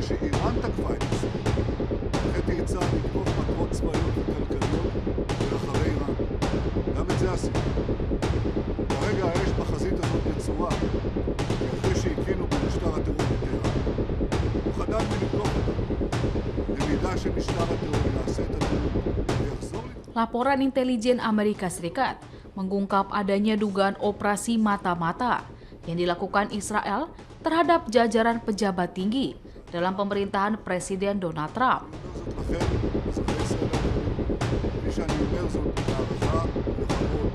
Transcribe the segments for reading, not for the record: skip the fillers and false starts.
שאיראן תקפה את ישראל, הנחיתי את צה"ל לתקוף מטרות צבאיות וכלכליות ברחבי איראן. גם את זה עשינו. כרגע האש בחזית הזאת נצורה, כי אחרי שהקינו במשטר הטרור בטהרן, הוא חדל מלתקוף אותנו. במידה שמשטר הטרור יעשה את הטרור ויחזור לתקוף. Laporan intelijen Amerika Serikat mengungkap adanya dugaan operasi mata-mata yang dilakukan Israel terhadap jajaran pejabat tinggi dalam pemerintahan Presiden Donald Trump. לכן, אזרחי ישראל היקרים, כפי שאני אומר זאת בהערכה וכבוד,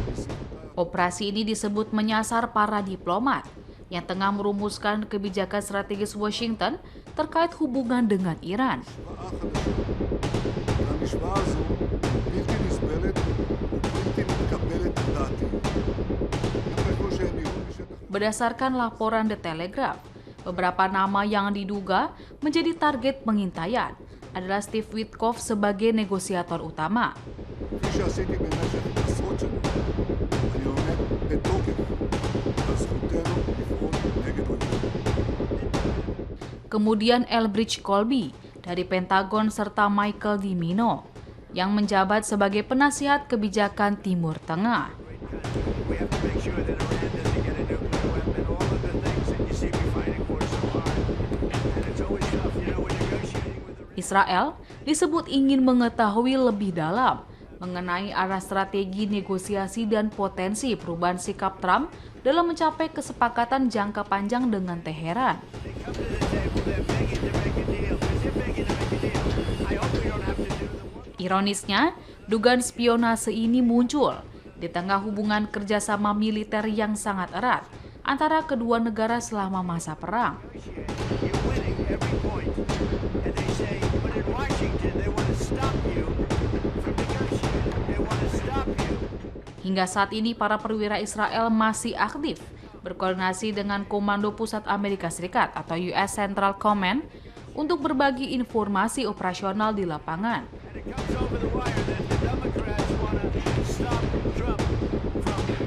בשיחותיי Operasi ini disebut menyasar para diplomat yang tengah merumuskan kebijakan strategis Washington terkait hubungan dengan Iran. השוואה חדשה. והמשוואה הזו בלתי נסבלת ובלתי מתקבלת על דעתי. הם חשבו שהם יראו משטח Berdasarkan laporan The Telegraph, beberapa nama yang diduga menjadi target pengintaian adalah Steve Witkoff sebagai negosiator utama. כפי שעשיתי במשך עשרות שנים. אני עומד בתוקף על זכותנו לפעול נגד אויבינו. Kemudian Elbridge Colby dari Pentagon serta Michael DiMino yang menjabat sebagai penasihat kebijakan Timur Tengah. We have to make sure that Iran doesn't get a nuclear weapon. All of the things that you see me fighting for so hard. And it's always tough, you know, we're negotiating with Iran. Israel disebut ingin mengetahui lebih dalam mengenai arah strategi negosiasi dan potensi perubahan sikap Trump dalam mencapai kesepakatan jangka panjang dengan Teheran. They come to the table, they're begging to make a deal. Because they're begging to make a deal. I hope we don't have to do the work. Ironisnya, dugaan spionase ini muncul di tengah hubungan kerjasama militer yang sangat erat antara kedua negara selama masa perang. You're winning every point. And they say, but in Washington, they want to stop you from negotiating. They want to stop you. Hingga saat ini para perwira Israel masih aktif berkoordinasi dengan Komando Pusat Amerika Serikat atau US Central Command untuk berbagi informasi operasional di lapangan. And it comes over the wire that the Democrats want to stop Trump from further.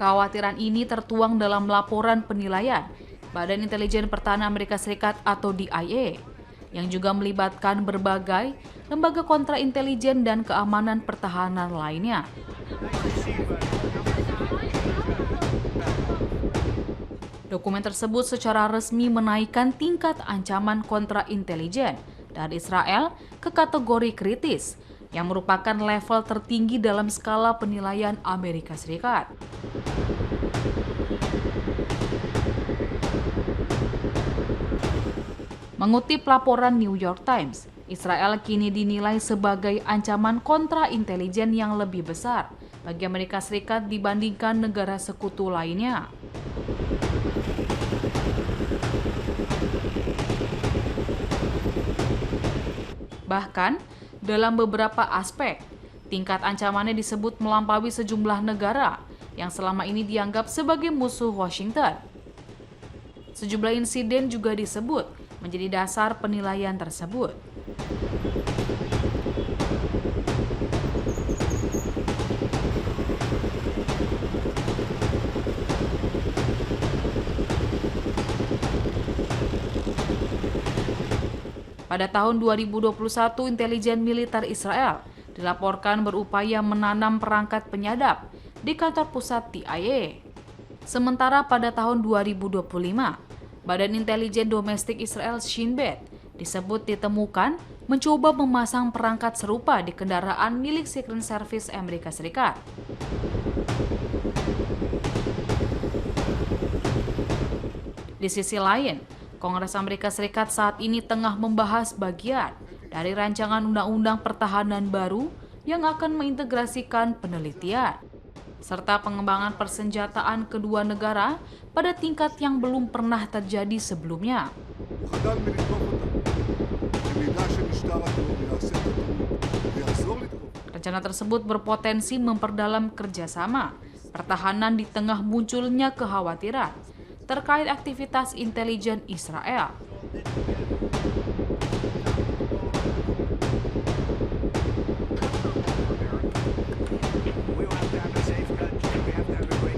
Kekhawatiran ini tertuang dalam laporan penilaian Badan Intelijen Pertahanan Amerika Serikat atau DIA yang juga melibatkan berbagai lembaga kontraintelijen dan keamanan pertahanan lainnya. Dokumen tersebut secara resmi menaikkan tingkat ancaman kontraintelijen dari Israel ke kategori kritis yang merupakan level tertinggi dalam skala penilaian Amerika Serikat. Mengutip laporan New York Times, Israel kini dinilai sebagai ancaman kontraintelijen yang lebih besar bagi Amerika Serikat dibandingkan negara sekutu lainnya. Bahkan, dalam beberapa aspek, tingkat ancamannya disebut melampaui sejumlah negara yang selama ini dianggap sebagai musuh Washington. Sejumlah insiden juga disebut menjadi dasar penilaian tersebut. Pada tahun 2021, intelijen militer Israel dilaporkan berupaya menanam perangkat penyadap di kantor pusat DIA. Sementara pada tahun 2025, Badan Intelijen Domestik Israel Shin Bet disebut ditemukan mencoba memasang perangkat serupa di kendaraan milik Secret Service Amerika Serikat. Di sisi lain, Kongres Amerika Serikat saat ini tengah membahas bagian dari rancangan undang-undang pertahanan baru yang akan mengintegrasikan penelitian serta pengembangan persenjataan kedua negara pada tingkat yang belum pernah terjadi sebelumnya. הוא חדל מלתקוף אותנו. במידה שמשטר הטרור יעשה את הטרור ויחזור לתקוף. Rencana tersebut berpotensi memperdalam kerjasama pertahanan di tengah munculnya kekhawatiran terkait aktivitas intelijen Israel. We have to have a safe country. We have to have a great